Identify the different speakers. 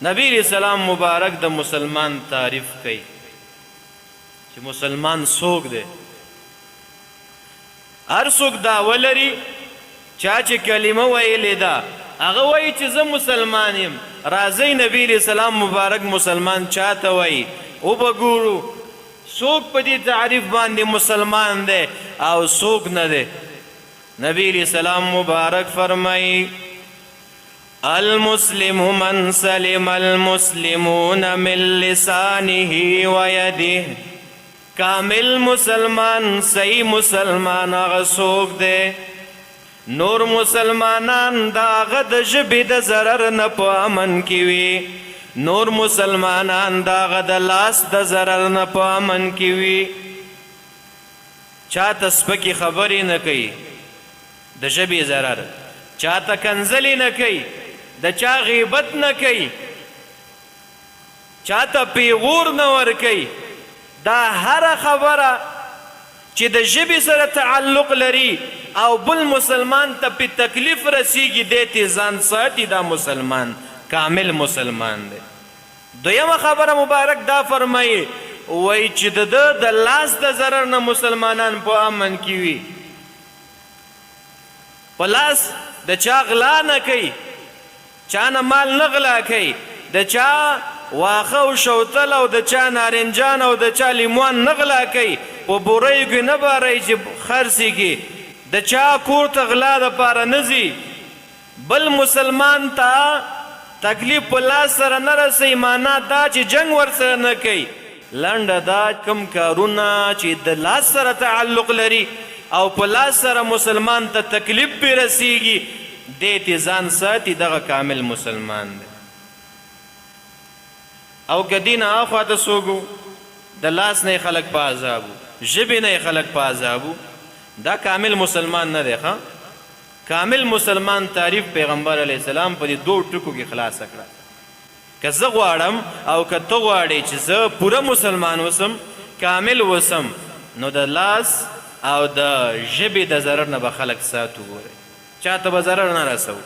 Speaker 1: نبی علیہ السلام مبارک د مسلمان تعریف کوي چې مسلمان څوک دی. هر څوک دعوه لري، چا چې کلمه ویلې ده هغه وایي چې زه مسلمان یم. راځئ نبی علیہ السلام مبارک مسلمان چاته وایي وبه ګورو څوک په دې تعریف باندې مسلمان دی او څوک نه دی. نبی علیہ السلام مبارک فرمایي المسلم من سلم المسلمون من لسانه ويده. کامل مسلمان صحیح مسلمان هغه څوک دی نور مسلمانان د هغه د ژبې د ضرر نه په امن کې وي، نور مسلمانان د هغه د لاس د ضرر نه په امن کې وي. چاته سپکې خبرې نه کوي د ژبې ضرر، چاته کنځلې نه کوي، د چا غیبت نه کوي، چاته پیغور نه ورکوي. دا هره خبره چې د ژبې سره تعلق لري او بل مسلمان ته په تکلیف رسیږي دی تې ځان ساتي، دا مسلمان کامل مسلمان دی. دویمه خبره مبارک دا فرمایي وایي چې د ده د لاس د ضرر نه مسلمانان په امن کې وي. په لاس د چا غلا نه کوي، چا نه مال نه غلا کوي، د چا واخه او شوتل او د چا نارنجان او د چا لیموان نه غلا کوي، په بوریو کې نه بارئ چې خرڅېږي، د چا کور ته غلا دپاره نه ځي. بل مسلمان ته تکلیف په لاس سره نه رسوي، معنا دا چې جنګ ورسره نه کوي. لنډه دا کوم کارونه چې د لاس سره تعلق لري او په لاس سره مسلمان ته تکلیف پې رسیږي دی تې ځان ساتي، دغه کامل مسلمان دی. او که دې نه اخوا ته څوک د لاس نه یې خلک په عذابو، ژبې نه یې خلک په عذابو، دا کامل مسلمان نه دی. کامل مسلمان تعریف پیغمبر علیه السلام په دې دوو ټکو کې خلاصه کړه. که زه غواړم او که ته غواړې چې زه پوره مسلمان وسم، کامل وسم، نو د لاس او د ژبې د ضرر نه به خلک ساتو. ګورئ چاته به ضرر نه رسوو.